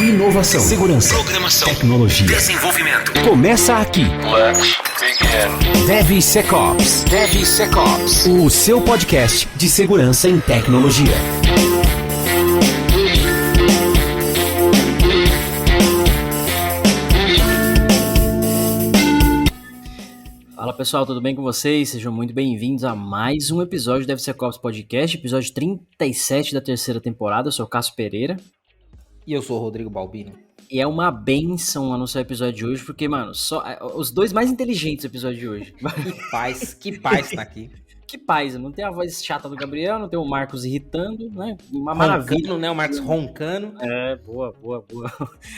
Inovação, segurança, programação, tecnologia, desenvolvimento. Começa aqui. Let's begin. DevSecOps. DevSecOps. O seu podcast de segurança em tecnologia. Fala pessoal, tudo bem com vocês? Sejam muito bem-vindos a mais um episódio do DevSecOps Podcast, episódio 37 da terceira temporada. Eu sou o Cássio Pereira. E eu sou o Rodrigo Balbino. E é uma benção anunciar o episódio de hoje, porque, mano, só os dois mais inteligentes do episódio de hoje. Que paz tá aqui. Que paz, não tem a voz chata do Gabriel, não tem o Marcos irritando, né? Uma maravilha. Roncando, né? O Marcos roncando. É, boa.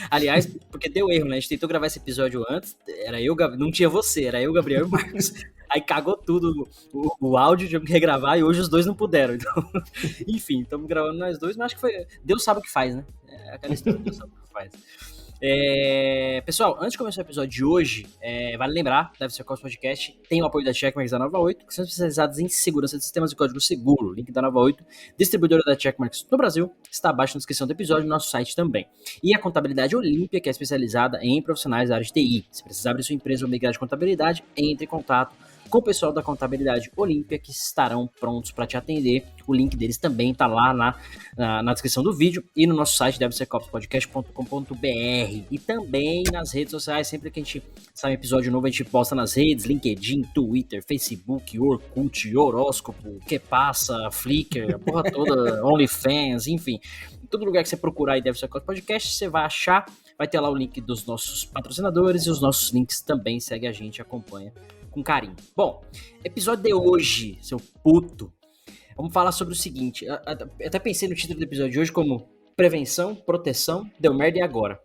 Aliás, porque deu erro, né? A gente tentou gravar esse episódio antes, era eu, não tinha você, era eu, Gabriel e o Marcos. Aí cagou tudo o áudio, tivemos que regravar e hoje os dois não puderam. Então, enfim, estamos gravando nós dois, mas acho que foi. Deus sabe o que faz, né? É aquela história, Deus sabe o que faz. Pessoal, antes de começar o episódio de hoje, vale lembrar, DevSecOps Podcast tem o apoio da Checkmarx da Nova 8, que são especializados em segurança de sistemas de código seguro. Link da Nova 8, distribuidora da Checkmarx no Brasil, está abaixo na descrição do episódio no nosso site também. E a Contabilidade Olímpia, que é especializada em profissionais da área de TI. Se precisar abrir sua empresa ou migrar de contabilidade, entre em contato com o pessoal da Contabilidade Olímpia, que estarão prontos para te atender. O link deles também está lá na descrição do vídeo e no nosso site devsecopspodcast.com.br e também nas redes sociais. Sempre que a gente sai um episódio novo, a gente posta nas redes, LinkedIn, Twitter, Facebook, Orkut, Horóscopo, Que Passa, Flickr, a porra toda, OnlyFans, enfim. Em todo lugar que você procurar aí DevSecOps Podcast, você vai achar, vai ter lá o link dos nossos patrocinadores e os nossos links também. Segue a gente, acompanha com carinho. Bom, episódio de hoje, seu puto, vamos falar sobre o seguinte. Eu até pensei no título do episódio de hoje como prevenção, proteção, deu merda e agora.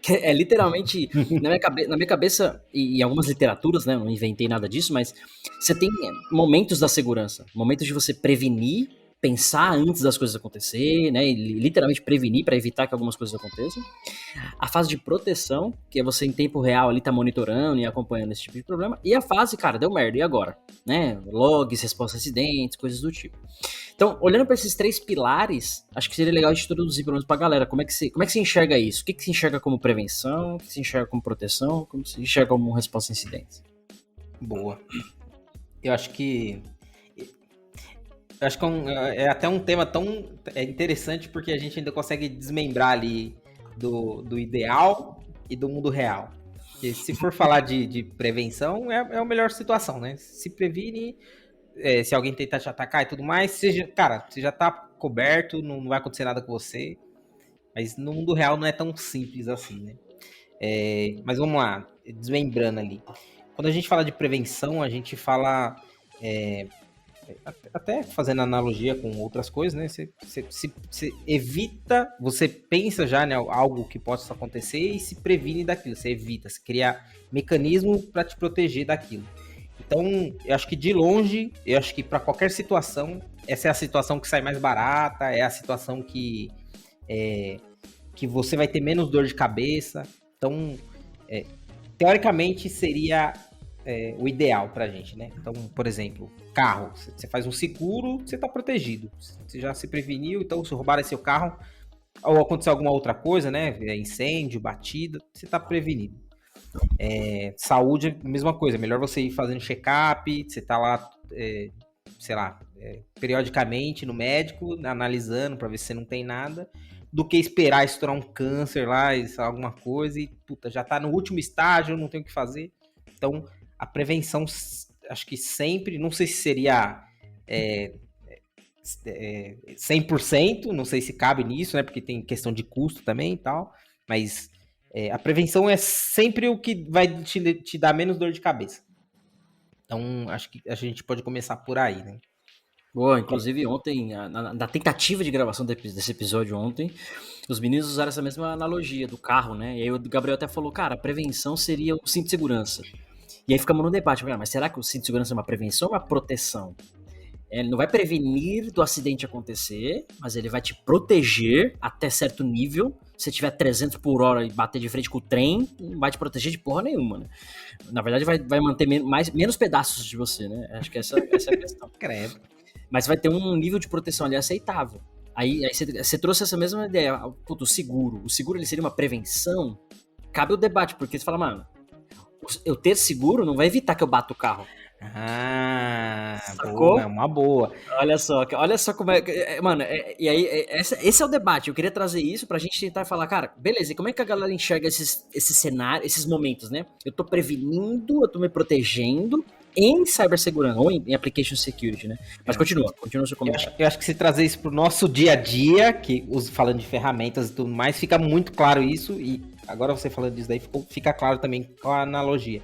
É literalmente, na minha cabeça, e em algumas literaturas, né, eu não inventei nada disso, mas você tem momentos da segurança, momentos de você prevenir, pensar antes das coisas acontecerem, né, e literalmente prevenir para evitar que algumas coisas aconteçam. A fase de proteção, que é você em tempo real ali tá monitorando e acompanhando esse tipo de problema. E a fase, cara, deu merda, e agora? Né? Logs, resposta a acidentes, coisas do tipo. Então, olhando para esses três pilares, acho que seria legal de introduzir pelo menos pra galera. Como é que você enxerga isso? O que você enxerga como prevenção? O que você enxerga como proteção? Como você enxerga como resposta a incidentes? Boa. Eu acho que é até um tema tão interessante porque a gente ainda consegue desmembrar ali do ideal e do mundo real. Porque se for falar de prevenção, é a melhor situação, né? Se previne, se alguém tentar te atacar e tudo mais, você já tá coberto, não vai acontecer nada com você. Mas no mundo real não é tão simples assim, né? Mas vamos lá, desmembrando ali. Quando a gente fala de prevenção, a gente fala... até fazendo analogia com outras coisas, né? Você evita, você pensa já, né, algo que possa acontecer e se previne daquilo. Você evita, você cria mecanismo para te proteger daquilo. Então, eu acho que de longe, eu acho que para qualquer situação, essa é a situação que sai mais barata, é a situação que você vai ter menos dor de cabeça. Então, teoricamente, seria o ideal pra gente, né? Então, por exemplo, carro, você faz um seguro, você tá protegido. Você já se preveniu, então se roubarem seu carro ou acontecer alguma outra coisa, né? Incêndio, batida, você tá prevenido. Saúde, mesma coisa, melhor você ir fazendo check-up, você tá lá, periodicamente no médico, analisando pra ver se você não tem nada, do que esperar estourar um câncer lá, alguma coisa e, puta, já tá no último estágio, não tem o que fazer. Então, a prevenção, acho que sempre, não sei se seria 100%, não sei se cabe nisso, né? Porque tem questão de custo também e tal, mas a prevenção é sempre o que vai te dar menos dor de cabeça. Então, acho que a gente pode começar por aí, né? Boa, inclusive ontem, na tentativa de gravação desse episódio ontem, os meninos usaram essa mesma analogia do carro, né? E aí o Gabriel até falou, cara, a prevenção seria o cinto de segurança. E aí ficamos no debate, mas será que o cinto de segurança é uma prevenção ou uma proteção? Ele não vai prevenir do acidente acontecer, mas ele vai te proteger até certo nível. Se tiver 300 por hora e bater de frente com o trem, não vai te proteger de porra nenhuma, né? Na verdade, vai manter menos pedaços de você, né? Acho que essa é a questão. Credo. Mas vai ter um nível de proteção ali aceitável. Aí você trouxe essa mesma ideia, puto, o seguro ele seria uma prevenção? Cabe o debate, porque você fala, mano, eu ter seguro não vai evitar que eu bata o carro. Sacou? Boa, é uma boa. Olha só como é. Mano, e aí, esse é o debate. Eu queria trazer isso pra gente tentar falar, cara, beleza, e como é que a galera enxerga esses cenários, esses momentos, né? Eu tô prevenindo, eu tô me protegendo em cibersegurança, ou em application security, né? Mas continua o seu comentário. Eu acho que se trazer isso pro nosso dia a dia, falando de ferramentas e tudo mais, fica muito claro isso, e agora você falando disso daí, fica claro também com a analogia.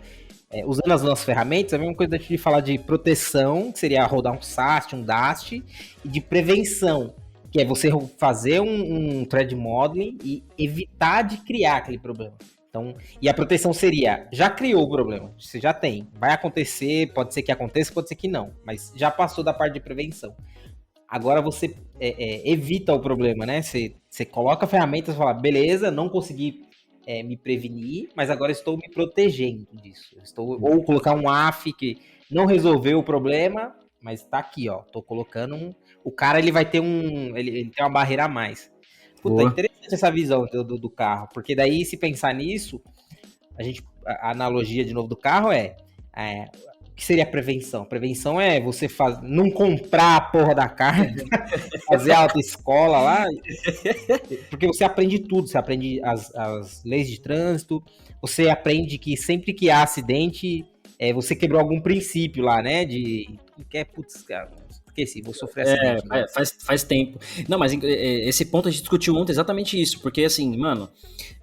Usando as nossas ferramentas, é a mesma coisa de falar de proteção, que seria rodar um SAST, um DAST, e de prevenção, que é você fazer um threat modeling e evitar de criar aquele problema. Então, e a proteção seria, já criou o problema, você já tem, vai acontecer, pode ser que aconteça, pode ser que não, mas já passou da parte de prevenção. Agora você evita o problema, né? Você coloca ferramentas e fala, beleza, não consegui me prevenir, mas agora estou me protegendo disso. Ou colocar um AF que não resolveu o problema, mas tá aqui, ó. Tô colocando o cara, ele vai ter ele tem uma barreira a mais. Puta, é interessante essa visão do carro, porque daí, se pensar nisso, a analogia de novo do carro o que seria a prevenção? Prevenção é você não comprar a porra da carne, fazer a autoescola lá, porque você aprende tudo, você aprende as leis de trânsito, você aprende que sempre que há acidente, você quebrou algum princípio lá, né, putz, cara, esqueci, vou sofrer acidente. Né? Faz tempo. Não, mas esse ponto a gente discutiu ontem exatamente isso, porque assim, mano,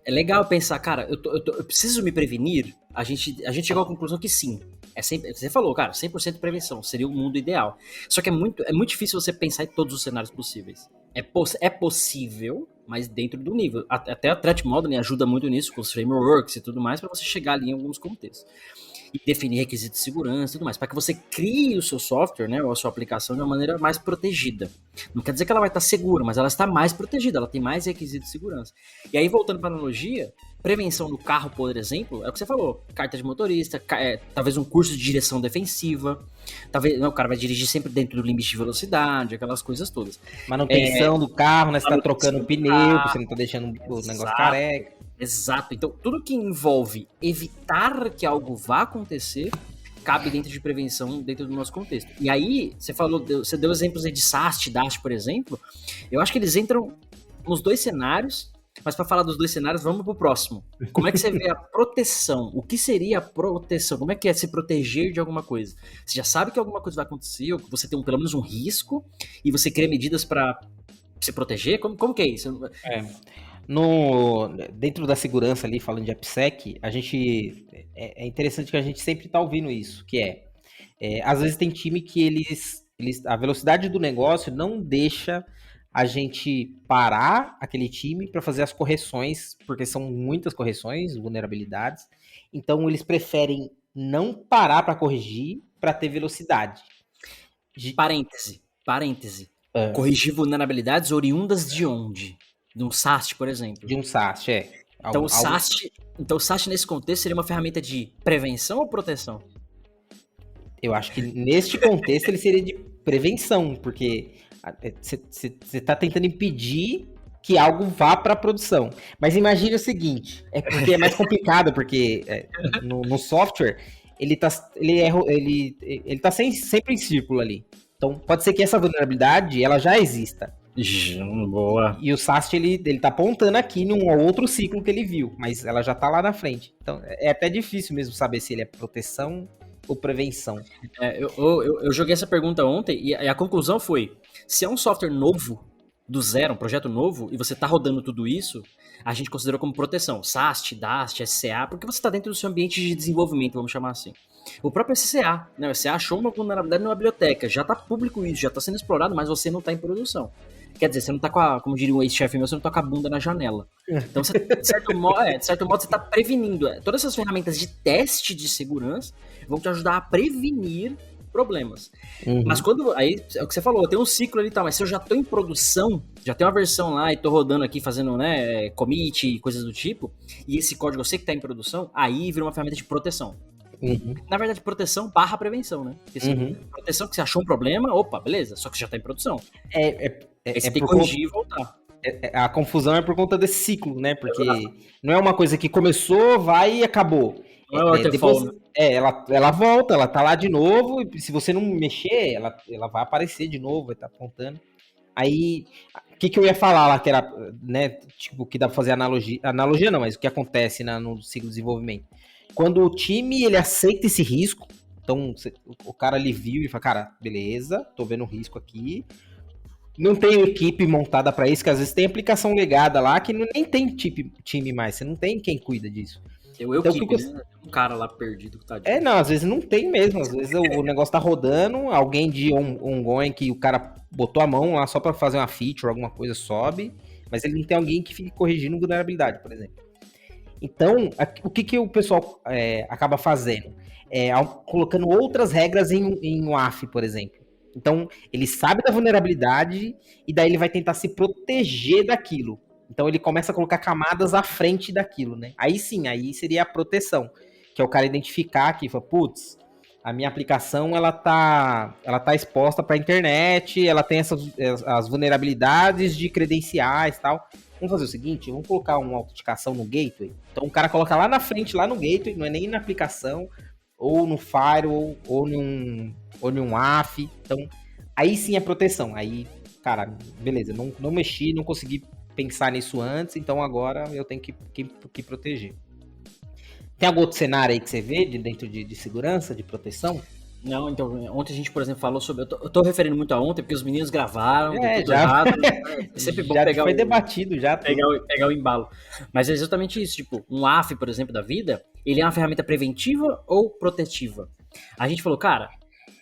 é legal pensar, cara, eu preciso me prevenir. A gente chegou à conclusão que sim. Você falou, cara, 100% prevenção, seria o mundo ideal. Só que é muito difícil você pensar em todos os cenários possíveis. É possível, mas dentro do nível. Até a Threat Modeling ajuda muito nisso, com os frameworks e tudo mais, para você chegar ali em alguns contextos. E definir requisitos de segurança e tudo mais, para que você crie o seu software, né, ou a sua aplicação de uma maneira mais protegida. Não quer dizer que ela vai estar segura, mas ela está mais protegida, ela tem mais requisitos de segurança. E aí, voltando para a analogia, prevenção no carro, por exemplo, é o que você falou, carta de motorista, talvez um curso de direção defensiva, talvez o cara vai dirigir sempre dentro do limite de velocidade, aquelas coisas todas. Manutenção do carro, né, você está trocando o pneu, você não está deixando o negócio careca. Exato, então tudo que envolve evitar que algo vá acontecer cabe dentro de prevenção, dentro do nosso contexto. E aí, você deu exemplos aí de SAST, DAST, por exemplo, eu acho que eles entram nos dois cenários, mas para falar dos dois cenários, vamos pro próximo. Como é que você vê a proteção? O que seria a proteção? Como é que é se proteger de alguma coisa? Você já sabe que alguma coisa vai acontecer, ou que você tem pelo menos um risco, e você cria medidas para se proteger? Como que é isso? Dentro da segurança ali, falando de AppSec, é interessante que a gente sempre está ouvindo isso, que às vezes tem time que a velocidade do negócio não deixa a gente parar aquele time para fazer as correções, porque são muitas correções, vulnerabilidades, então eles preferem não parar para corrigir para ter velocidade. Parêntese. Corrigir vulnerabilidades oriundas de onde? De um SAST, por exemplo. De um SAST, Então, o SAST, nesse contexto, seria uma ferramenta de prevenção ou proteção? Eu acho que, neste contexto, ele seria de prevenção, porque você está tentando impedir que algo vá para a produção. Mas imagine o seguinte, porque é mais complicado, porque no software, ele tá sempre em círculo ali. Então, pode ser que essa vulnerabilidade, ela já exista. Boa. E o SAST, ele tá apontando aqui num outro ciclo que ele viu, mas ela já tá lá na frente. Então, é até difícil mesmo saber se ele é proteção ou prevenção. Eu joguei essa pergunta ontem e a conclusão foi, se é um software novo, do zero, um projeto novo, e você tá rodando tudo isso, a gente considera como proteção. SAST, DAST, SCA, porque você tá dentro do seu ambiente de desenvolvimento, vamos chamar assim. O próprio SCA, né? O SCA achou uma vulnerabilidade numa biblioteca, já tá público isso, já tá sendo explorado, mas você não tá em produção. Quer dizer, você não tá como diria um ex-chefe meu, você não tá com a bunda na janela. Então, de certo modo, você tá prevenindo. Todas essas ferramentas de teste de segurança vão te ajudar a prevenir problemas. Uhum. Mas aí, é o que você falou, tem um ciclo ali e tal, mas se eu já tô em produção, já tenho uma versão lá e tô rodando aqui, fazendo, né, commit e coisas do tipo, e esse código eu sei que tá em produção, aí vira uma ferramenta de proteção. Uhum. Na verdade, proteção / prevenção, né? Porque, proteção que você achou um problema, opa, beleza, só que já tá em produção. Aí você tem que corrigir e voltar. A confusão é por conta desse ciclo, né? Porque não é uma coisa que começou, vai e acabou. Não é waterfall, Depois, ela volta, ela tá lá de novo, e se você não mexer, ela vai aparecer de novo, vai estar apontando. Aí, o que eu ia falar lá, que era, né, tipo, que dá pra fazer analogia não, mas o que acontece no ciclo de desenvolvimento. Quando o time, ele aceita esse risco, então o cara ali viu e fala, cara, beleza, tô vendo o risco aqui, não tem equipe montada para isso, que às vezes tem aplicação legada lá que nem tem time mais, você não tem quem cuida disso. Então, né? Um cara lá perdido que tá de... Não, às vezes não tem mesmo, às vezes o negócio tá rodando, alguém de ongoing que o cara botou a mão lá só para fazer uma feature, alguma coisa sobe, mas ele não tem alguém que fique corrigindo vulnerabilidade, por exemplo. Então, o que o pessoal acaba fazendo? Colocando outras regras em WAF, por exemplo. Então, ele sabe da vulnerabilidade e daí ele vai tentar se proteger daquilo. Então, ele começa a colocar camadas à frente daquilo, né? Aí sim, aí seria a proteção, que é o cara identificar que, putz, a minha aplicação, ela tá exposta para a internet, ela tem as vulnerabilidades de credenciais e tal. Vamos fazer o seguinte, vamos colocar uma autenticação no gateway. Então, o cara coloca lá na frente, lá no gateway, não é nem na aplicação, ou no firewall, ou num WAF. Então, aí sim é proteção. Aí, cara, beleza, não mexi, não consegui pensar nisso antes, então agora eu tenho que proteger. Tem algum outro cenário aí que você vê dentro de segurança, de proteção? Não, então, ontem a gente, por exemplo, falou sobre... Eu tô referindo muito a ontem, porque os meninos gravaram, deu tudo errado. É sempre bom pegar foi debatido já. Pegar o embalo. Mas é exatamente isso, tipo, um AF, por exemplo, da vida, ele é uma ferramenta preventiva ou protetiva? A gente falou, cara,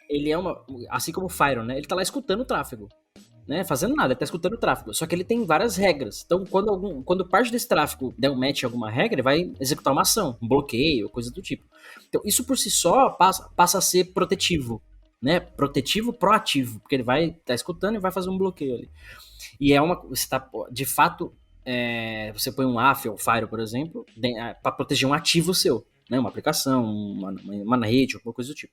ele é assim como o Firewall, né? Ele tá lá escutando o tráfego, né? Fazendo nada, ele tá escutando o tráfego. Só que ele tem várias regras. Então, quando parte desse tráfego der um match em alguma regra, ele vai executar uma ação, um bloqueio, coisa do tipo. Então, isso por si só passa a ser protetivo, né? Protetivo proativo, porque ele vai estar escutando e vai fazer um bloqueio ali. E você tá, de fato, você põe um AF ou Firewall, por exemplo, para proteger um ativo seu, né? Uma aplicação, uma rede, alguma coisa do tipo.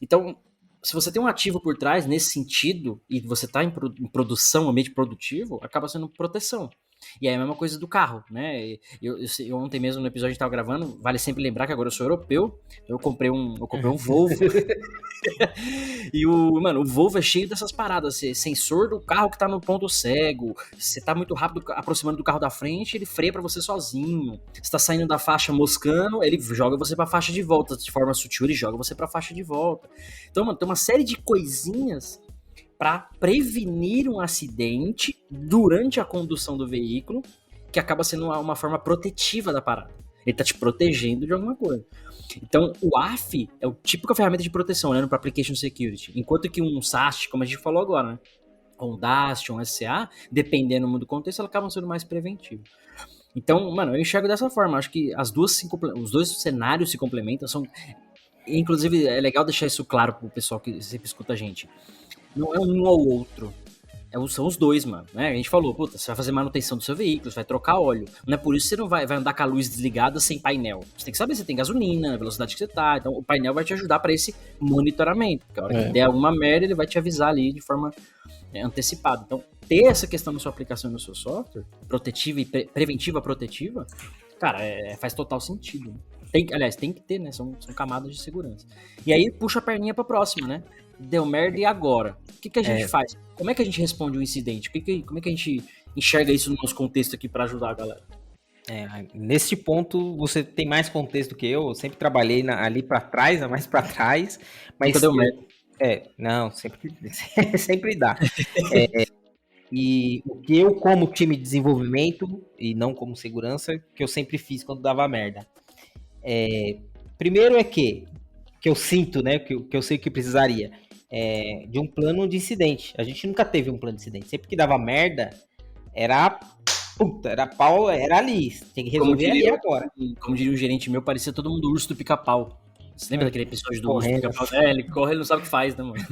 Então, se você tem um ativo por trás, nesse sentido, e você está em produção, ambiente produtivo, acaba sendo proteção. E aí é a mesma coisa do carro, né? Eu ontem mesmo no episódio que a gente estava gravando, vale sempre lembrar que agora eu sou europeu, então eu comprei um Volvo. E o Volvo é cheio dessas paradas, sensor do carro que tá no ponto cego, você tá muito rápido aproximando do carro da frente, ele freia pra você sozinho. Você tá saindo da faixa moscando, ele joga você pra faixa de volta, de forma sutil ele joga você pra faixa de volta. Então, mano, tem uma série de coisinhas para prevenir um acidente durante a condução do veículo, que acaba sendo uma forma protetiva da parada. Ele tá te protegendo de alguma coisa. Então, o AF é o típico ferramenta de proteção, olhando para Application Security. Enquanto que um SAST, como a gente falou agora, né? Ou um DAST, um SCA, dependendo do contexto, elas acabam sendo mais preventivos. Então, mano, eu enxergo dessa forma. Acho que os dois cenários se complementam. Inclusive, é legal deixar isso claro pro pessoal que sempre escuta a gente. Não é um ou outro. São os dois, mano. Né? A gente falou, puta, você vai fazer manutenção do seu veículo, você vai trocar óleo. Não é por isso que você não vai andar com a luz desligada sem painel. Você tem que saber se tem gasolina, a velocidade que você tá. Então, o painel vai te ajudar para esse monitoramento. Porque a hora que der alguma merda, ele vai te avisar ali de forma antecipada. Então, ter essa questão na sua aplicação e no seu software, protetiva e preventiva, protetiva, cara, faz total sentido. Aliás, tem que ter, né? São camadas de segurança. E aí, puxa a perninha pra próxima, né? Deu merda e agora? O que a gente faz? Como é que a gente responde um incidente? Como é que a gente enxerga isso no nosso contexto aqui para ajudar a galera? Nesse ponto, você tem mais contexto do que eu. Eu sempre trabalhei ali para trás, mais para trás. Mas nunca deu merda. Não, sempre dá. E o que eu, como time de desenvolvimento, e não como segurança, que eu sempre fiz quando dava merda. Primeiro que eu sinto, né, que eu sei que precisaria, de um plano de incidente. A gente nunca teve um plano de incidente. Sempre que dava merda, era pau, era ali. Tem que resolver ali agora. Como diria um gerente meu, parecia todo mundo urso do pica-pau. Você lembra daquele episódio do urso do pica-pau? Ele corre, ele não sabe o que faz, né, mano?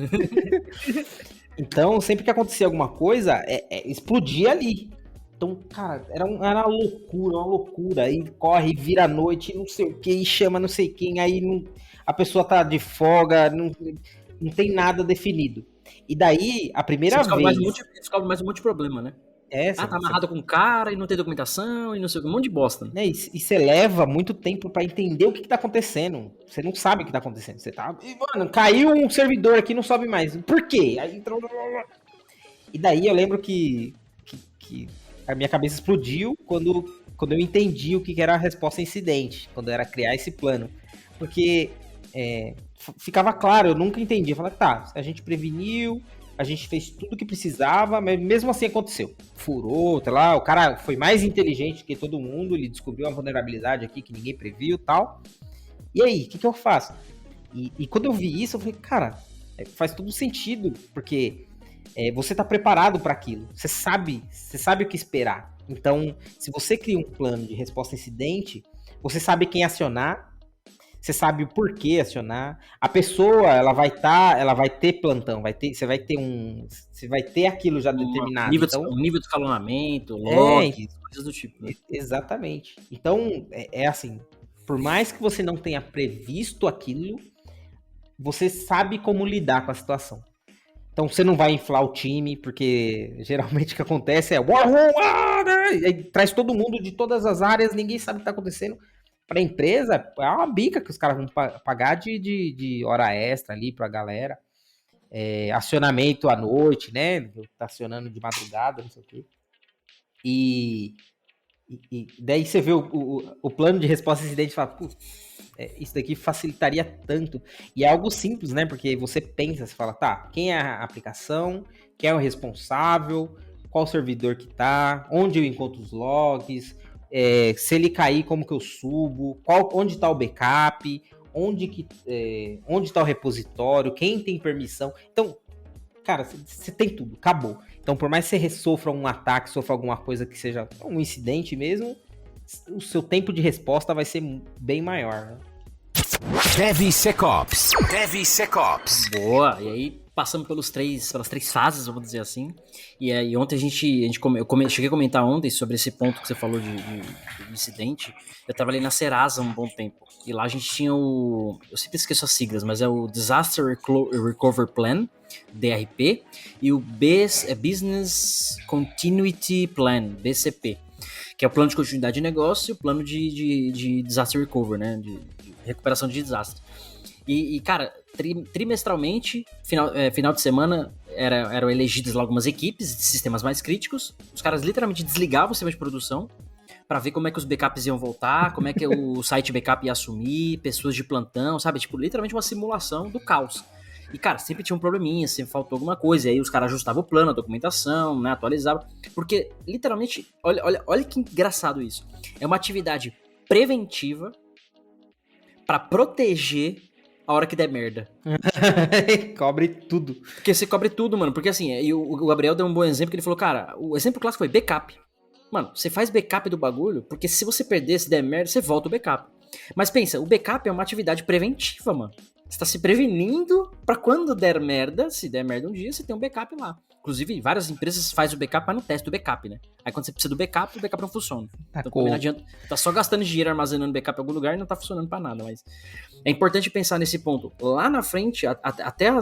Então, sempre que acontecia alguma coisa, explodia ali. Então, cara, era uma loucura. Aí corre, vira a noite, não sei o que, e chama não sei quem, aí a pessoa tá de folga, não tem nada definido. E daí, a primeira Você vez... descobre mais um monte de problema, né? Essa, Tá amarrado com um cara e não tem documentação e não sei o que, um monte de bosta. Né? Né? E você leva muito tempo pra entender o que tá acontecendo. Você não sabe o que tá acontecendo. Você tá... E, mano, caiu um servidor aqui, não sobe mais. Por quê? Aí entrou... E daí eu lembro que a minha cabeça explodiu quando eu entendi o que era a resposta a incidente, quando era criar esse plano. Porque ficava claro, eu nunca entendi. Eu falava, tá, a gente preveniu, a gente fez tudo o que precisava, mas mesmo assim aconteceu. Furou, sei lá, o cara foi mais inteligente que todo mundo, ele descobriu uma vulnerabilidade aqui que ninguém previu e tal. E aí, o que eu faço? E quando eu vi isso, eu falei, cara, faz todo sentido, porque você tá preparado para aquilo. Você sabe o que esperar. Então, se você cria um plano de resposta a incidente, você sabe quem acionar, você sabe o porquê acionar. A pessoa, ela vai ter plantão, você vai ter aquilo já determinado. Um nível de escalonamento, logs, coisas do tipo. Né? Exatamente. Então, assim, por mais que você não tenha previsto aquilo, você sabe como lidar com a situação. Então você não vai inflar o time, porque geralmente o que acontece é War Room, e traz todo mundo de todas as áreas, ninguém sabe o que está acontecendo. Para a empresa, é uma bica que os caras vão pagar de hora extra ali para a galera. Acionamento à noite, né? Tá acionando de madrugada, não sei o quê. E daí você vê o plano de resposta a incidente e fala, putz, isso daqui facilitaria tanto. E é algo simples, né? Porque você pensa, você fala, tá, quem é a aplicação? Quem é o responsável? Qual servidor que tá? Onde eu encontro os logs? Se ele cair, como que eu subo? Onde tá o backup? Onde tá o repositório? Quem tem permissão? Então, cara, você tem tudo, acabou. Então, por mais que você sofra um ataque, sofra alguma coisa que seja um incidente mesmo, o seu tempo de resposta vai ser bem maior, né? DevSecOps. Boa, e aí passamos pelas três fases, vamos dizer assim. E aí ontem eu cheguei a comentar ontem sobre esse ponto que você falou de incidente. Eu trabalhei na Serasa um bom tempo. E lá a gente tinha eu sempre esqueço as siglas, mas é o Disaster Recovery Plan, DRP, e o Business Continuity Plan, BCP, que é o plano de continuidade de negócio e o plano de disaster recovery, né, de recuperação de desastre. E cara, trimestralmente, final de semana, eram elegidas lá algumas equipes de sistemas mais críticos. Os caras literalmente desligavam o sistema de produção para ver como é que os backups iam voltar, como é que o site backup ia assumir, pessoas de plantão, sabe? Tipo, literalmente uma simulação do caos. E, cara, sempre tinha um probleminha, sempre faltou alguma coisa, e aí os caras ajustavam o plano, a documentação, né, atualizavam. Porque, literalmente, olha que engraçado isso. É uma atividade preventiva para proteger a hora que der merda. Cobre tudo. Porque você cobre tudo, mano. Porque assim, o Gabriel deu um bom exemplo, que ele falou, cara, o exemplo clássico foi backup. Mano, você faz backup do bagulho, porque se você perder, se der merda, você volta o backup. Mas pensa, o backup é uma atividade preventiva, mano. Você tá se prevenindo pra quando der merda, se der merda um dia, você tem um backup lá. Inclusive, várias empresas fazem o backup, mas não testam o backup, né? Aí quando você precisa do backup, o backup não funciona. Então também não adianta. Tá só gastando dinheiro armazenando backup em algum lugar e não tá funcionando pra nada. Mas é importante pensar nesse ponto. Lá na frente, até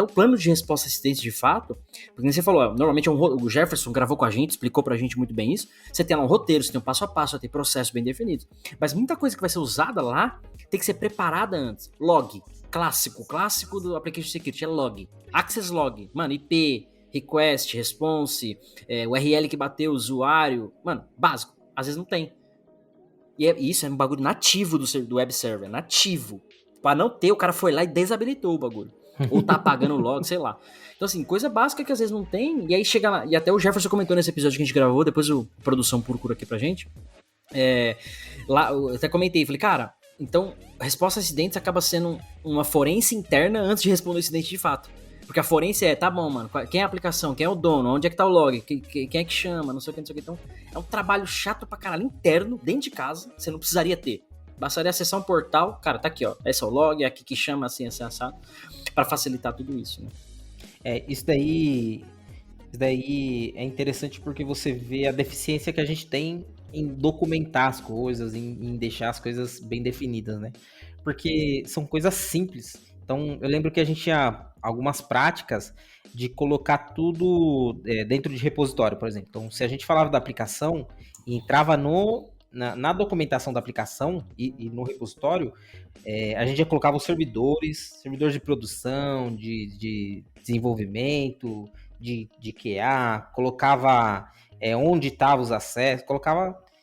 o plano de resposta assistente de fato, porque você falou, normalmente o Jefferson gravou com a gente, explicou pra gente muito bem isso. Você tem lá um roteiro, você tem um passo a passo, você tem processos bem definidos. Mas muita coisa que vai ser usada lá tem que ser preparada antes. Log. Clássico do Application Security é log. Access log. Mano, IP, request, response, URL que bateu, usuário. Mano, básico. Às vezes não tem. E isso é um bagulho nativo do web server. Nativo. Pra não ter, o cara foi lá e desabilitou o bagulho. Ou tá apagando o log, sei lá. Então assim, coisa básica que às vezes não tem. E aí chega lá. E até o Jefferson comentou nesse episódio que a gente gravou. Depois a produção procura aqui pra gente. Lá, eu até comentei. Falei, cara... Então, a resposta a acidentes acaba sendo uma forense interna antes de responder o incidente de fato. Porque a forense tá bom, mano, quem é a aplicação, quem é o dono, onde é que tá o log, quem é que chama, não sei o que, não sei o que. Então, é um trabalho chato pra caralho, interno, dentro de casa, você não precisaria ter. Bastaria acessar um portal, cara, tá aqui, ó, esse é o log, é aqui que chama assim, assado, pra facilitar tudo isso, né? Isso daí é interessante porque você vê a deficiência que a gente tem em documentar as coisas, em deixar as coisas bem definidas, né? Porque são coisas simples Então, eu lembro que a gente tinha algumas práticas de colocar tudo dentro de repositório, por exemplo. Então, se a gente falava da aplicação e entrava na documentação da aplicação e no repositório, a gente já colocava os servidores de produção, de desenvolvimento, de QA, colocava onde estavam os acessos,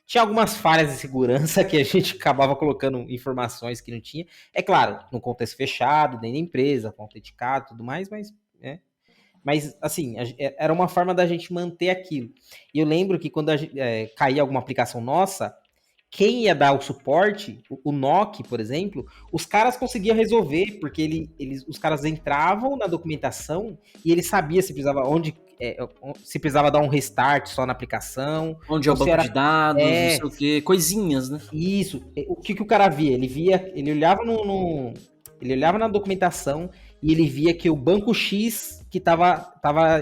tinha algumas falhas de segurança que a gente acabava colocando informações que não tinha. É claro, no contexto fechado, dentro da empresa, com autenticado e tudo mais, mas assim, era uma forma da gente manter aquilo. E eu lembro que quando caía alguma aplicação nossa, quem ia dar o suporte, o NOC, por exemplo, os caras conseguiam resolver, porque os caras entravam na documentação e ele sabia se precisava dar um restart só na aplicação. Onde é o banco de dados, não sei o quê, coisinhas, né? Isso. O que o cara via? Ele olhava ele olhava na documentação e ele via que o banco X que estava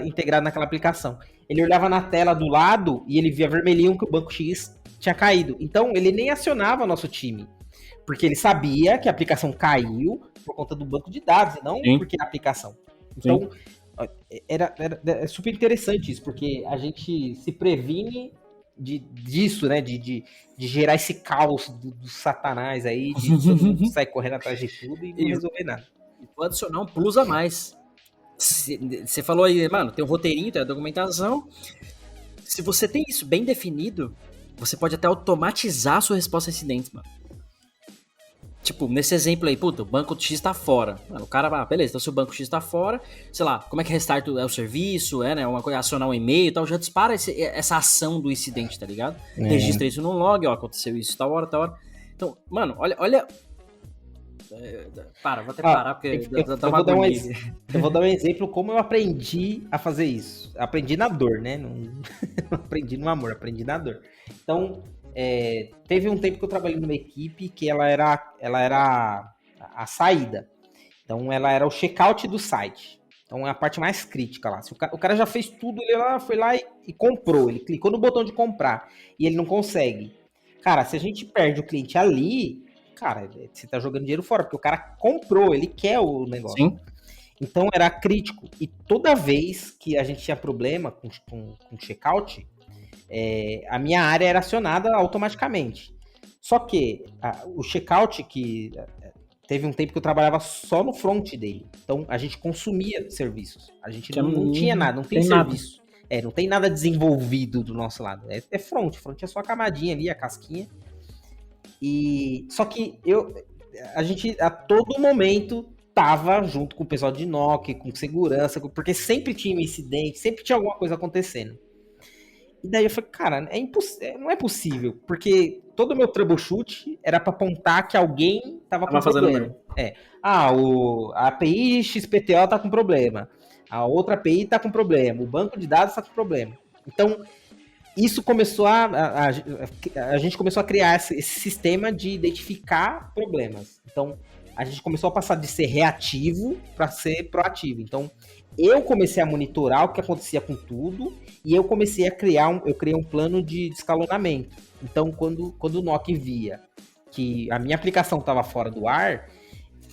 integrado naquela aplicação. Ele olhava na tela do lado e ele via vermelhinho que o banco X tinha caído. Então, ele nem acionava nosso time, porque ele sabia que a aplicação caiu por conta do banco de dados, e não porque a aplicação. Então, era super interessante isso, porque a gente se previne disso, né? De gerar esse caos do satanás aí, de todo mundo sair correndo atrás de tudo e não resolver nada. E vou adicionar um plus a mais. Você falou aí, mano, tem um roteirinho, tem a documentação. Se você tem isso bem definido, você pode até automatizar a sua resposta a incidentes, mano. Tipo, nesse exemplo aí, puta, o banco X tá fora. Mano, o cara, beleza, então se o banco X tá fora, sei lá, como é que restart o serviço, né, uma coisa, acionar um e-mail e tal, já dispara essa ação do incidente, tá ligado? Registra isso no log, ó, aconteceu isso tal hora. Então, mano, olha... vou até parar, porque eu vou dar um exemplo como eu aprendi a fazer isso. Aprendi na dor, né? Não aprendi no amor, aprendi na dor. Então, teve um tempo que eu trabalhei numa equipe que ela era a saída. Então, ela era o checkout do site. Então, é a parte mais crítica lá. Se o cara já fez tudo, ele foi lá e comprou. Ele clicou no botão de comprar e ele não consegue. Cara, se a gente perde o cliente ali... Cara, você tá jogando dinheiro fora, porque o cara comprou, ele quer o negócio. Sim. Então era crítico. E toda vez que a gente tinha problema com checkout, a minha área era acionada automaticamente. Só que o checkout, que teve um tempo que eu trabalhava só no front dele. Então a gente consumia serviços. A gente não tinha nada, não tem serviço. Não tem nada desenvolvido do nosso lado. É front. Front é só a camadinha ali, a casquinha. Só que a gente a todo momento tava junto com o pessoal de NOC, com segurança, porque sempre tinha um incidente, sempre tinha alguma coisa acontecendo. E daí eu falei, cara, não é possível, porque todo o meu troubleshoot era para apontar que alguém tava com problema. A API XPTO tá com problema, a outra API tá com problema, o banco de dados tá com problema. Então, isso começou a gente começou a criar esse sistema de identificar problemas. Então, a gente começou a passar de ser reativo para ser proativo. Então, eu comecei a monitorar o que acontecia com tudo e eu comecei a criei um plano de escalonamento. Então, quando o NOC via que a minha aplicação estava fora do ar,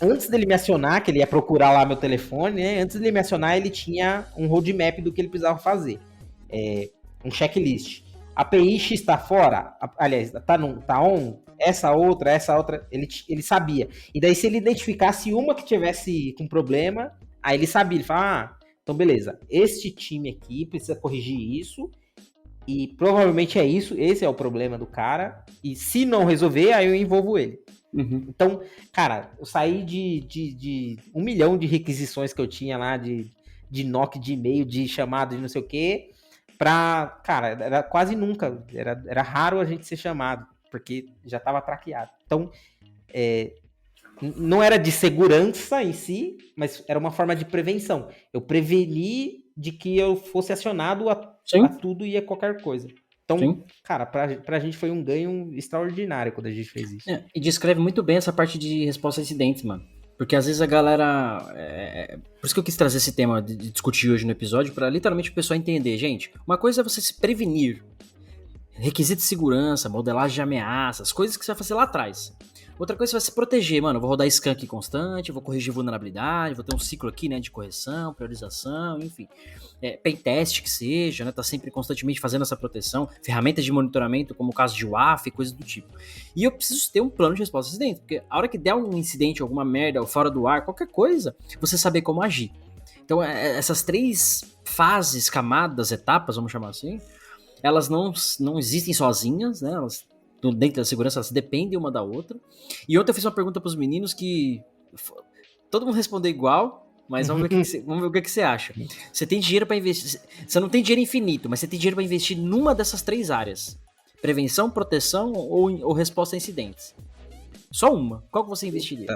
antes dele me acionar, que ele ia procurar lá meu telefone, né? Antes dele me acionar, ele tinha um roadmap do que ele precisava fazer. Um checklist. A API X está fora, aliás, tá on, essa outra, ele sabia. E daí, se ele identificasse uma que tivesse com problema, aí ele sabia, ele fala, então beleza, este time aqui precisa corrigir isso, e provavelmente é isso, esse é o problema do cara, e se não resolver, aí eu envolvo ele. Uhum. Então, cara, eu saí de 1 milhão de requisições que eu tinha lá, de NOC, de e-mail, de chamado, de não sei o quê, cara, era quase nunca, era raro a gente ser chamado, porque já estava traqueado. Então, não era de segurança em si, mas era uma forma de prevenção. Eu preveni de que eu fosse acionado a tudo e a qualquer coisa. Então, sim, cara, pra gente foi um ganho extraordinário quando a gente fez isso. E descreve muito bem essa parte de resposta a incidentes, mano. Porque às vezes a galera... Por isso que eu quis trazer esse tema de discutir hoje no episódio, pra literalmente o pessoal entender. Gente, uma coisa é você se prevenir, requisito de segurança, modelagem de ameaças, coisas que você vai fazer lá atrás. Outra coisa, você vai se proteger, mano. Eu vou rodar scan constante, vou corrigir vulnerabilidade, vou ter um ciclo aqui, né, de correção, priorização, enfim. Pentest que seja, né, tá sempre constantemente fazendo essa proteção. Ferramentas de monitoramento, como o caso de WAF, coisas do tipo. E eu preciso ter um plano de resposta a incidente, porque a hora que der um incidente, alguma merda, ou fora do ar, qualquer coisa, você saber como agir. Então, essas 3 fases, camadas, etapas, vamos chamar assim, elas não existem sozinhas, né, elas dentro da segurança, elas dependem uma da outra. E ontem eu fiz uma pergunta pros meninos que todo mundo respondeu igual, mas vamos ver o que você acha. Você tem dinheiro para investir, você não tem dinheiro infinito, mas você tem dinheiro para investir numa dessas 3 áreas: prevenção, proteção ou resposta a incidentes. Só uma. Qual que você investiria?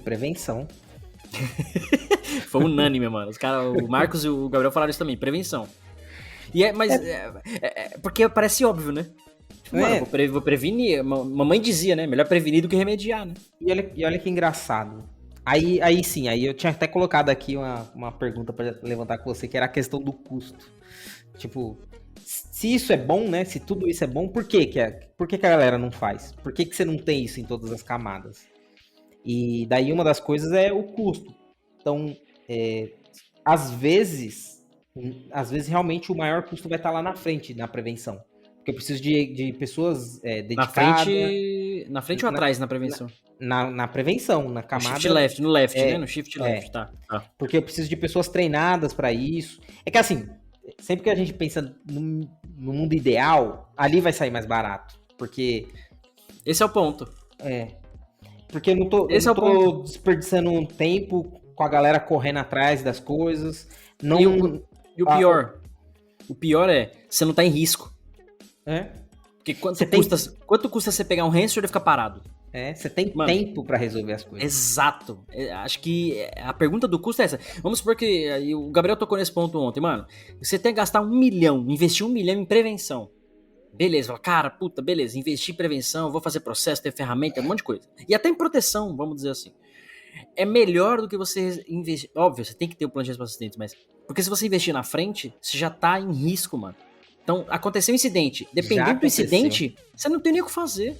Prevenção. Foi unânime, mano. Os caras, o Marcos e o Gabriel falaram isso também, prevenção. Porque parece óbvio, né? Mano, vou prevenir. Mamãe dizia, né? Melhor prevenir do que remediar, né? E olha que engraçado. Aí sim, aí eu tinha até colocado aqui uma pergunta pra levantar com você, que era a questão do custo. Tipo, se isso é bom, né? Se tudo isso é bom, por que a galera não faz? Por que você não tem isso em todas as camadas? E daí uma das coisas é o custo. Então, às vezes realmente o maior custo vai estar lá na frente, na prevenção. Porque eu preciso de pessoas dedicadas. Na frente ou atrás na prevenção? Na prevenção, na camada... No shift left, né? No shift left, tá. Porque eu preciso de pessoas treinadas para isso. É que assim, sempre que a gente pensa no mundo ideal, ali vai sair mais barato. Porque... Esse é o ponto. Porque eu não tô desperdiçando um tempo com a galera correndo atrás das coisas. Não... E o pior? O pior é, você não tá em risco. Porque quanto custa você pegar um ransomware e ficar parado? Você tem tempo pra resolver as coisas. Exato. Acho que a pergunta do custo é essa. Vamos supor que o Gabriel tocou nesse ponto ontem, mano. Você tem que gastar 1 milhão, investir 1 milhão em prevenção. Beleza, fala, cara, puta, beleza, investi em prevenção, vou fazer processo, ter ferramenta, um monte de coisa. E até em proteção, vamos dizer assim. É melhor do que você investir. Óbvio, você tem que ter o plano de resposta a incidentes, mas. Porque se você investir na frente, você já tá em risco, mano. Então, aconteceu um incidente. Dependendo do incidente, você não tem nem o que fazer.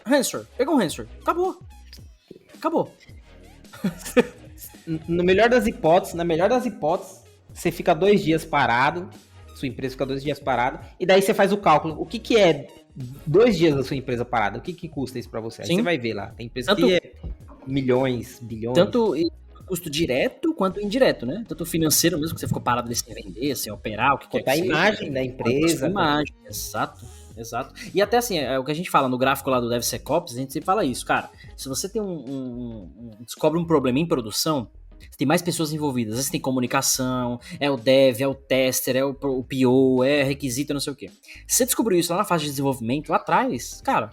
Ransomware. Pegou um ransomware. Acabou. Na melhor das hipóteses, você fica 2 dias parado. Sua empresa fica 2 dias parada. E daí você faz o cálculo. O que é 2 dias da sua empresa parada? O que custa isso pra você? Aí você vai ver lá. Tem empresa que é milhões, bilhões. Tanto custo direto quanto indireto, né? Tanto financeiro mesmo, que você ficou parado sem vender, sem operar, o que quer que seja. A imagem da empresa. Imagem, exato. E até assim, o que a gente fala no gráfico lá do DevSecOps, a gente sempre fala isso, cara. Se você tem descobre um problema em produção, você tem mais pessoas envolvidas. Às vezes tem comunicação, é o dev, é o tester, é o PO, é requisito, não sei o quê. Se você descobriu isso lá na fase de desenvolvimento, lá atrás, cara,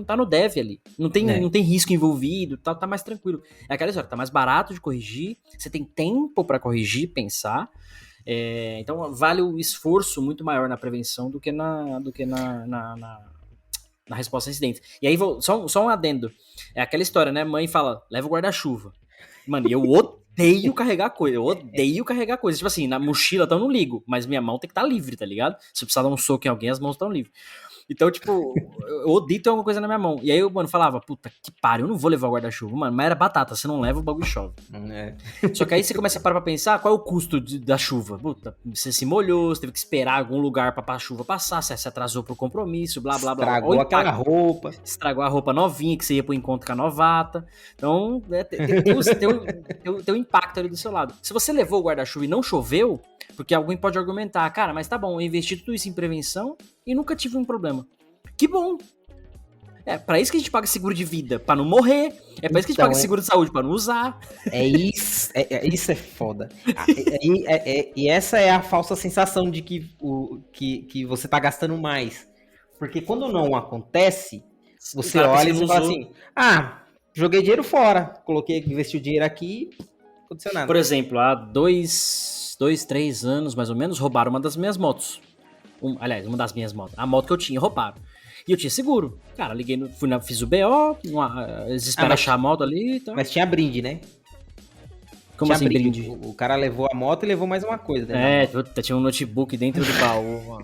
tá no dev ali. Não tem risco envolvido, tá mais tranquilo. É aquela história, tá mais barato de corrigir, você tem tempo pra corrigir, pensar. Então vale o esforço muito maior na prevenção do que na resposta a incidentes. E aí, só um adendo. É aquela história, né? Mãe fala, leva o guarda-chuva. Mano, eu odeio carregar coisa. Tipo assim, na mochila então eu não ligo, mas minha mão tem que estar livre, tá ligado? Se eu precisar dar um soco em alguém, as mãos estão livres. Então, tipo, eu odeio ter alguma coisa na minha mão. E aí eu, mano, falava, puta que pariu, eu não vou levar o guarda-chuva. Mano, mas era batata, você não leva, o bagulho chove. Só que aí você começa a parar pra pensar, qual é o custo da chuva? Puta, você se molhou, você teve que esperar algum lugar pra chuva passar, você se atrasou pro compromisso, blá, blá, blá. Estragou aquela roupa. Estragou a roupa novinha que você ia pro encontro com a novata. Então, tem um impacto ali do seu lado. Se você levou o guarda-chuva e não choveu, porque alguém pode argumentar, cara, mas tá bom, eu investi tudo isso em prevenção e nunca tive um problema. Que bom! Pra isso que a gente paga seguro de vida, pra não morrer. É pra isso que a gente paga seguro de saúde, pra não usar. Isso é foda. E essa é a falsa sensação de que você tá gastando mais. Porque quando não acontece, você olha e fala assim, joguei dinheiro fora, investi o dinheiro aqui, não aconteceu nada. Por exemplo, há 2-3 anos, mais ou menos, roubaram uma das minhas motos. Uma das minhas motos. A moto que eu tinha, roubaram. E eu tinha seguro. Cara, fiz o BO, eles esperam achar a moto ali e tal. Mas tinha brinde, né? Como assim, brinde? O cara levou a moto e levou mais uma coisa, né? Tinha um notebook dentro do baú.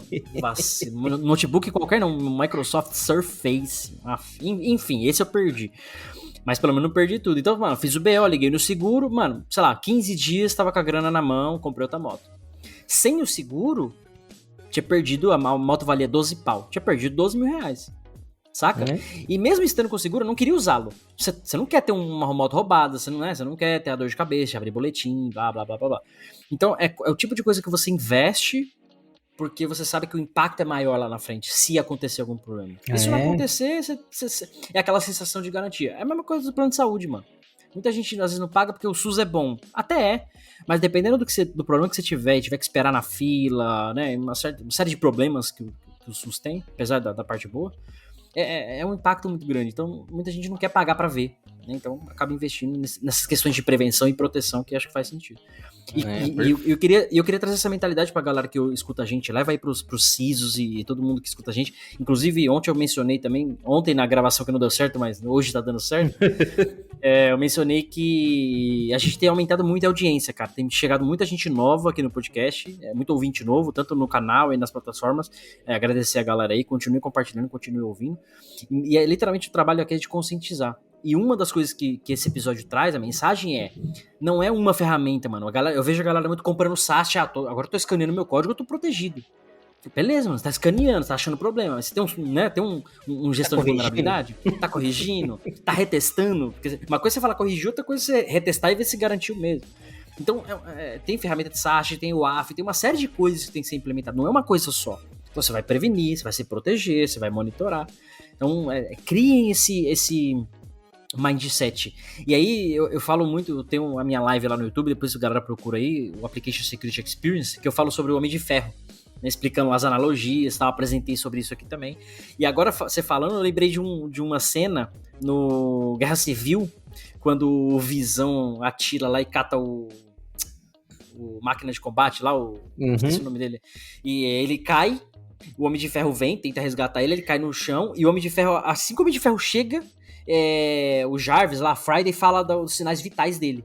Notebook qualquer não, Microsoft Surface. Enfim, esse eu perdi. Mas pelo menos não perdi tudo. Então, mano, fiz o BO, liguei no seguro, mano, sei lá, 15 dias, tava com a grana na mão, comprei outra moto. Sem o seguro, tinha perdido, a moto valia 12 pau. Tinha perdido 12 mil reais. Saca? E mesmo estando com seguro, eu não queria usá-lo. Você não quer ter uma moto roubada, você não quer ter a dor de cabeça, abrir boletim, blá, blá, blá, blá, blá. Então, é o tipo de coisa que você investe porque você sabe que o impacto é maior lá na frente, se acontecer algum problema. E se não acontecer, é aquela sensação de garantia. É a mesma coisa do plano de saúde, mano. Muita gente às vezes não paga porque o SUS é bom. Até é. Mas dependendo do problema que você tiver que esperar na fila, né? Uma série de problemas que o SUS tem, apesar da parte boa, é um impacto muito grande. Então, muita gente não quer pagar pra ver. Né? Então, acaba investindo nessas questões de prevenção e proteção que acho que faz sentido. E eu queria trazer essa mentalidade pra galera que escuta a gente, leva aí pros CISOs e todo mundo que escuta a gente. Inclusive, ontem eu mencionei também, ontem na gravação que não deu certo, mas hoje tá dando certo, eu mencionei que a gente tem aumentado muito a audiência, cara. Tem chegado muita gente nova aqui no podcast, muito ouvinte novo, tanto no canal e nas plataformas. Agradecer a galera aí, continue compartilhando, continue ouvindo. E literalmente o trabalho aqui é de conscientizar. E uma das coisas que esse episódio traz, a mensagem não é uma ferramenta, mano. Eu vejo a galera muito comprando SAST, agora eu tô escaneando meu código, eu tô protegido. Beleza, mano, você tá escaneando, você tá achando problema. Mas você tem um gestão de vulnerabilidade, tá corrigindo, tá retestando. Porque uma coisa é você falar corrigir, outra coisa é você retestar e ver se garantiu mesmo. Então, tem ferramenta de SAST, tem o AF, tem uma série de coisas que tem que ser implementada. Não é uma coisa só. Então, você vai prevenir, você vai se proteger, você vai monitorar. Então, criem esse mindset. E aí, eu falo muito, eu tenho a minha live lá no YouTube, depois a galera procura aí, o Application Security Experience, que eu falo sobre o Homem de Ferro, né, explicando as analogias, tal, apresentei sobre isso aqui também. E agora, você falando, eu lembrei de uma cena no Guerra Civil, quando o Visão atira lá e cata o máquina de combate lá, esqueci o nome dele, e ele cai, o Homem de Ferro vem, tenta resgatar ele cai no chão, e o Homem de Ferro, assim que o Homem de Ferro chega, o Jarvis lá, Friday, fala dos sinais vitais dele.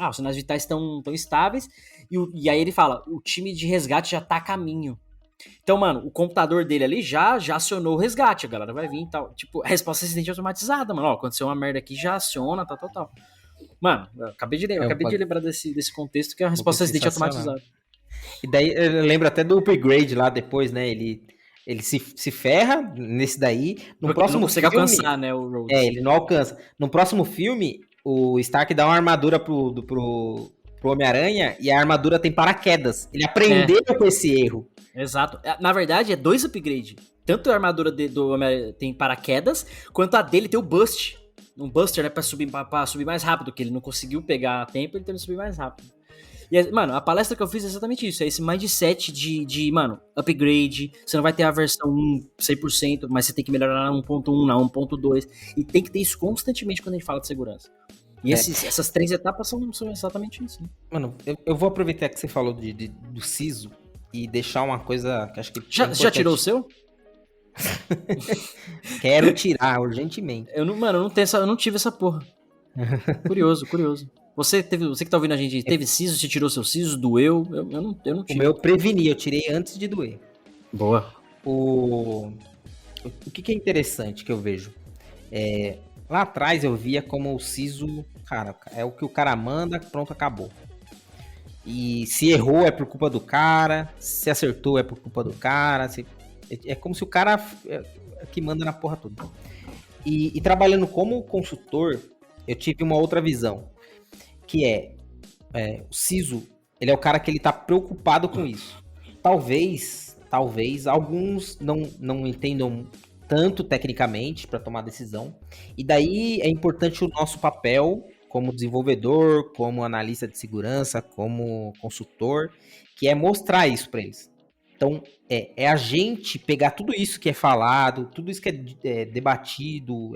Os sinais vitais estão estáveis, e aí ele fala, o time de resgate já tá a caminho. Então, mano, o computador dele ali já acionou o resgate, a galera vai vir e tal. Tipo, a resposta assistente automatizada, mano. Aconteceu uma merda aqui, já aciona, tal. Mano, eu acabei de lembrar desse contexto que é a resposta assistente automatizada. E daí, eu lembro até do upgrade lá depois, né? Ele se ferra nesse daí. No próximo não consegue filme, alcançar, né, o Rhodes. Ele não alcança. No próximo filme, o Stark dá uma armadura pro Homem-Aranha e a armadura tem paraquedas. Ele aprendeu com esse erro. Exato. Na verdade, é 2 upgrades. Tanto a armadura do Homem-Aranha tem paraquedas, quanto a dele tem o Bust. Um Buster, né, pra subir mais rápido, que ele não conseguiu pegar a tempo, ele teve que subir mais rápido. E, mano, a palestra que eu fiz é exatamente isso. É esse mindset de mano, upgrade. Você não vai ter a versão 1 100%, mas você tem que melhorar na 1.1, na 1.2. E tem que ter isso constantemente quando a gente fala de segurança. E essas 3 etapas são exatamente isso. Né? Mano, eu vou aproveitar que você falou do CISO e deixar uma coisa que acho que... Já tirou o seu? Quero tirar urgentemente. Eu não tive essa porra. Curioso. Você que tá ouvindo a gente, teve CISO, você tirou seu CISO, doeu? Eu não tive. O meu eu preveni, eu tirei antes de doer. Boa. O que é interessante que eu vejo? Lá atrás eu via como o CISO, cara, é o que o cara manda, pronto, acabou. E se errou é por culpa do cara, se acertou é por culpa do cara, é como se o cara que manda na porra toda. E trabalhando como consultor, eu tive uma outra visão, que o CISO, ele é o cara que ele tá preocupado com isso. Talvez alguns não entendam tanto tecnicamente para tomar decisão, e daí é importante o nosso papel como desenvolvedor, como analista de segurança, como consultor, que é mostrar isso para eles. Então, a gente pegar tudo isso que é falado, tudo isso que é debatido,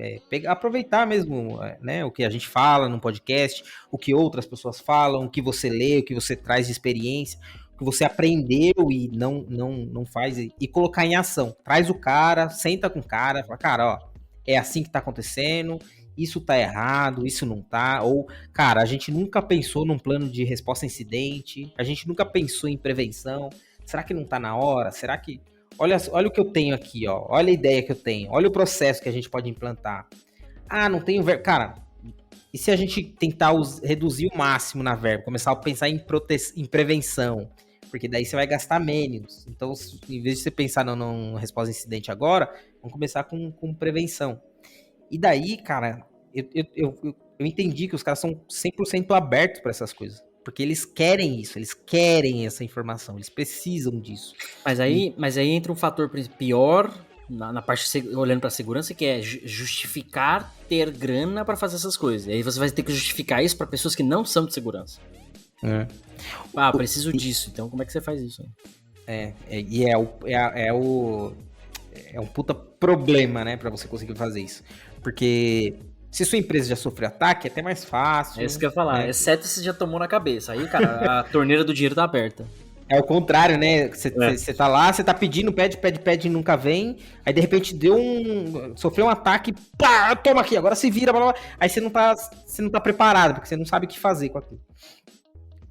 aproveitar mesmo né, o que a gente fala no podcast, o que outras pessoas falam, o que você lê, o que você traz de experiência, o que você aprendeu e não faz, e colocar em ação. Traz o cara, senta com o cara, fala, cara, ó, é assim que tá acontecendo, isso tá errado, isso não tá, ou, cara, a gente nunca pensou num plano de resposta a incidente, a gente nunca pensou em prevenção, será que não tá na hora? Será que... Olha o que eu tenho aqui, ó, olha a ideia que eu tenho, olha o processo que a gente pode implantar. Ah, não tenho verba. Cara, e se a gente tentar reduzir o máximo na verba, começar a pensar em prevenção? Porque daí você vai gastar menos. Então, em vez de você pensar numa resposta a incidente agora, vamos começar com prevenção. E daí, cara, eu entendi que os caras são 100% abertos para essas coisas. Porque eles querem isso, eles querem essa informação, eles precisam disso. Mas aí entra um fator pior na parte olhando para a segurança, que é justificar ter grana para fazer essas coisas. E aí você vai ter que justificar isso para pessoas que não são de segurança. Preciso disso. Então como é que você faz isso? É um puta problema, né, para você conseguir fazer isso. Porque se sua empresa já sofreu ataque, é até mais fácil. É isso que eu ia falar, né? Exceto se já tomou na cabeça. Aí, cara, a torneira do dinheiro tá aberta. É o contrário, né? Você tá lá, você tá pedindo, pede e nunca vem. Aí, de repente, sofreu um ataque, pá, toma aqui, agora se vira, blá, blá. Aí você não tá preparado, porque você não sabe o que fazer com aquilo.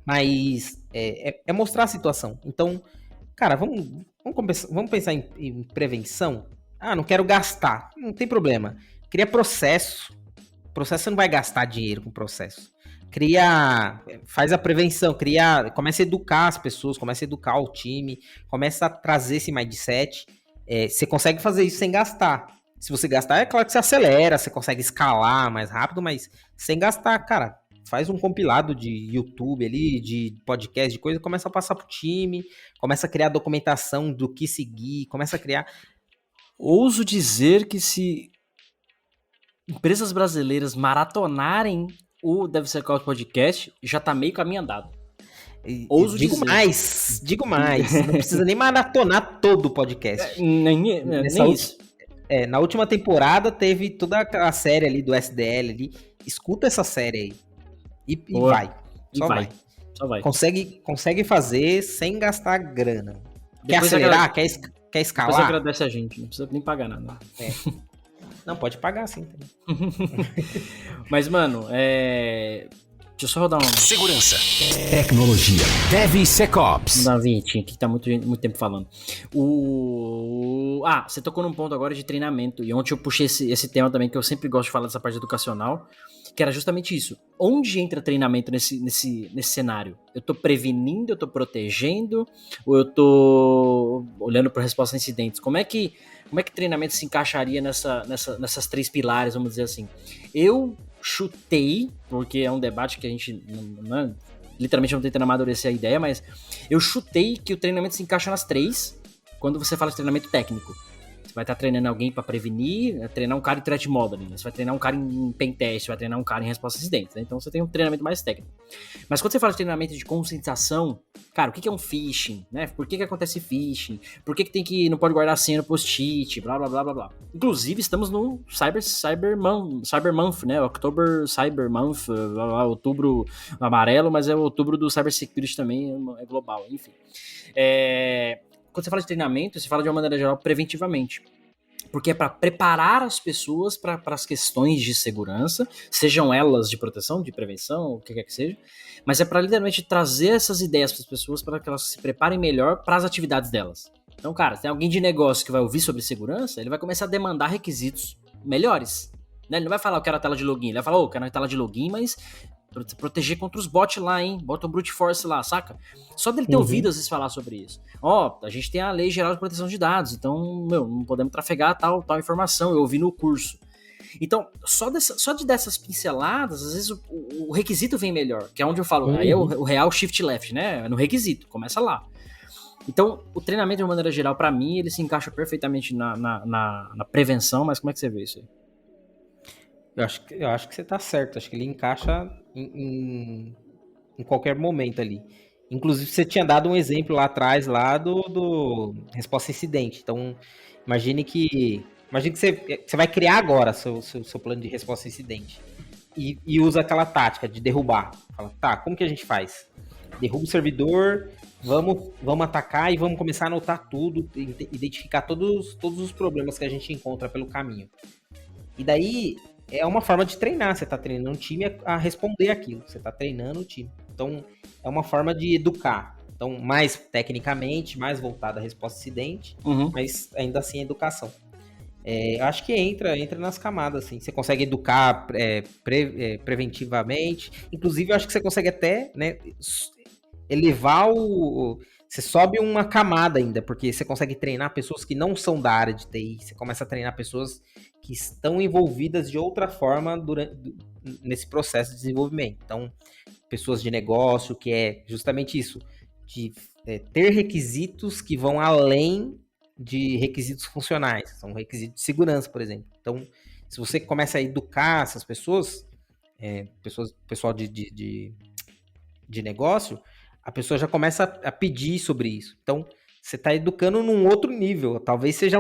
Mas é mostrar a situação. Então, cara, vamos pensar em prevenção? Ah, não quero gastar. Não tem problema. Cria processo. Processo, você não vai gastar dinheiro com processo. Faz a prevenção, começa a educar as pessoas, começa a educar o time, começa a trazer esse mindset. Você consegue fazer isso sem gastar. Se você gastar, é claro que você acelera, você consegue escalar mais rápido, mas sem gastar, cara, faz um compilado de YouTube ali, de podcast, de coisa, começa a passar pro time, começa a criar documentação do que seguir, começa a criar... Ouso dizer que se empresas brasileiras maratonarem o DevSecOps Podcast, já tá meio caminho andado. Digo mais. Não precisa nem maratonar todo o podcast. Nem isso. Na última temporada teve toda a série ali do SDL ali. Escuta essa série aí. E vai. Só vai. Consegue fazer sem gastar grana. Quer acelerar? Quer escalar? Depois agradece a gente. Não precisa nem pagar nada. Não, pode pagar sim. Mas, mano, deixa eu só rodar um... Segurança, tecnologia, DevSecOps. Vou dar uma vinhetinha aqui que tá muito tempo falando. Você tocou num ponto agora de treinamento. E ontem eu puxei esse tema também, que eu sempre gosto de falar dessa parte educacional, que era justamente isso. Onde entra treinamento nesse cenário? Eu tô prevenindo, eu tô protegendo, ou eu tô olhando para resposta a incidentes? Como é que treinamento se encaixaria nessas três pilares, vamos dizer assim? Eu chutei, porque é um debate que a gente literalmente não tentando amadurecer a ideia, mas eu chutei que o treinamento se encaixa nas três quando você fala de treinamento técnico. Você vai estar treinando alguém para prevenir, treinar um cara em threat modeling, você vai treinar um cara em pentest, vai treinar um cara em resposta a incidentes, né? Então você tem um treinamento mais técnico. Mas quando você fala de treinamento de conscientização, cara, o que é um phishing, né? Por que acontece phishing? Por que não pode guardar senha no post-it, blá, blá, blá, blá, blá. Inclusive, estamos no Cyber Month, né? October Cyber Month, outubro amarelo, mas é o outubro do Cyber Security também, é global, enfim. Quando você fala de treinamento, você fala de uma maneira geral preventivamente. Porque é para preparar as pessoas para as questões de segurança, sejam elas de proteção, de prevenção, o que quer que seja, mas é para literalmente trazer essas ideias para as pessoas para que elas se preparem melhor para as atividades delas. Então, cara, se tem alguém de negócio que vai ouvir sobre segurança, ele vai começar a demandar requisitos melhores. Né? Ele não vai falar, eu quero a tela de login, ele vai falar, eu quero a tela de login, mas proteger contra os bots lá, hein? Bota um brute force lá, saca? Só dele ter ouvido às vezes falar sobre isso. A gente tem a Lei Geral de Proteção de Dados, então, não podemos trafegar tal informação, eu ouvi no curso. Então, só dessas pinceladas, às vezes o requisito vem melhor, que é onde eu falo, aí é o real shift left, né? No requisito, começa lá. Então, o treinamento, de uma maneira geral, pra mim, ele se encaixa perfeitamente na prevenção, mas como é que você vê isso aí? Eu acho que você tá certo. Acho que ele encaixa em qualquer momento ali. Inclusive, você tinha dado um exemplo lá atrás, lá do resposta a incidente. Então, imagine que você vai criar agora seu plano de resposta a incidente. E usa aquela tática de derrubar. Fala, tá, como que a gente faz? Derruba o servidor, vamos atacar e vamos começar a anotar tudo, identificar todos os problemas que a gente encontra pelo caminho. E daí, é uma forma de treinar. Você tá treinando o time a responder aquilo. Você tá treinando o time. Então, é uma forma de educar. Então, mais tecnicamente, mais voltada à resposta incidente, mas ainda assim a educação. Eu acho que entra nas camadas, assim. Você consegue educar preventivamente. Inclusive, eu acho que você consegue até, né, elevar Você sobe uma camada ainda, porque você consegue treinar pessoas que não são da área de TI. Você começa a treinar pessoas que estão envolvidas de outra forma nesse processo de desenvolvimento. Então, pessoas de negócio, que é justamente isso, de ter requisitos que vão além de requisitos funcionais, são requisitos de segurança, por exemplo. Então, se você começa a educar essas pessoas, pessoal de negócio, a pessoa já começa a pedir sobre isso. Então, você está educando num outro nível, talvez seja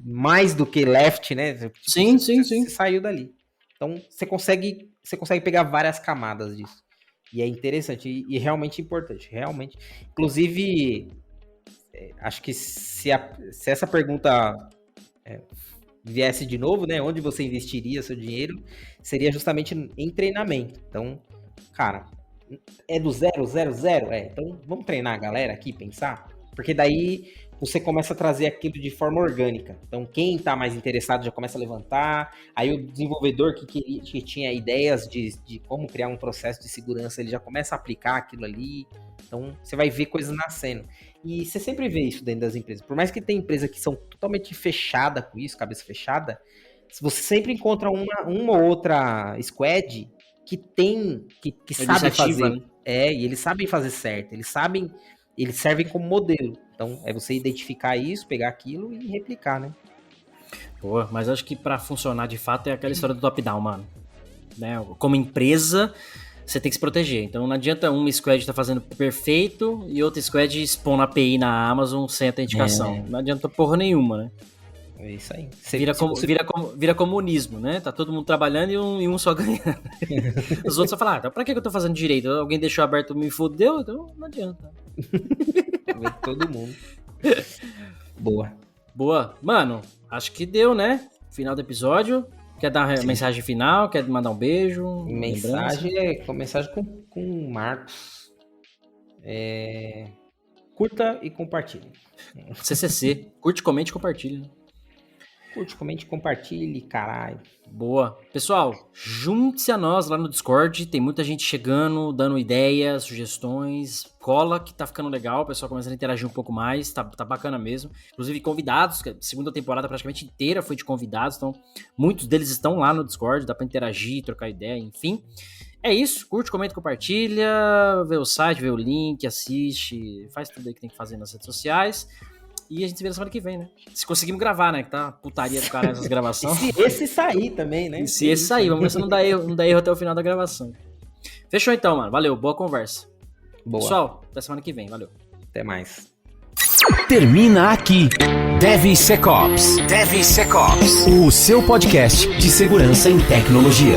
mais do que left, né? Sim. Você saiu dali. Então, você consegue pegar várias camadas disso. E é interessante e realmente importante. Realmente. Inclusive, acho que se essa pergunta viesse de novo, né? Onde você investiria seu dinheiro? Seria justamente em treinamento. Então, cara, é do 0? Então, vamos treinar a galera aqui, pensar? Porque daí você começa a trazer aquilo de forma orgânica. Então, quem está mais interessado já começa a levantar. Aí o desenvolvedor que tinha ideias de como criar um processo de segurança, ele já começa a aplicar aquilo ali. Então, você vai ver coisas nascendo. E você sempre vê isso dentro das empresas. Por mais que tenha empresas que são totalmente fechadas com isso, cabeça fechada, você sempre encontra uma ou outra squad que sabe fazer. Né? E eles sabem fazer certo. Eles servem como modelo. Então, é você identificar isso, pegar aquilo e replicar, né? Pô, mas acho que pra funcionar de fato é aquela história do top-down, mano. Né? Como empresa, você tem que se proteger. Então, não adianta uma squad tá fazendo perfeito e outra squad expondo API na Amazon sem autenticação. Não adianta porra nenhuma, né? É isso aí. Vira comunismo, né? Tá todo mundo trabalhando e um só ganhando. Os outros só falam, então pra que eu tô fazendo direito? Alguém deixou aberto, me fudeu? Então não adianta. Todo mundo. Boa. Mano, acho que deu, né? Final do episódio. Quer dar uma mensagem final? Quer mandar um beijo? Mensagem com o Marcos. Curta e compartilhe. CCC. Curte, comente e compartilhe. Curte, comente, compartilhe, caralho. Boa. Pessoal, junte-se a nós lá no Discord. Tem muita gente chegando, dando ideias, sugestões. Cola que tá ficando legal. O pessoal começando a interagir um pouco mais. Tá bacana mesmo. Inclusive convidados. A segunda temporada praticamente inteira foi de convidados. Então, muitos deles estão lá no Discord. Dá pra interagir, trocar ideia, enfim. É isso. Curte, comenta, compartilha. Vê o site, vê o link, assiste. Faz tudo aí que tem que fazer nas redes sociais. E a gente se vê na semana que vem, né? Se conseguimos gravar, né? Que tá putaria do caralho essas gravações. E se esse sair também, né? E se esse sair, vamos ver se não dá erro até o final da gravação. Fechou então, mano. Valeu, boa conversa. Boa. Pessoal, até semana que vem. Valeu. Até mais. Termina aqui DevSecOps. O seu podcast de segurança em tecnologia.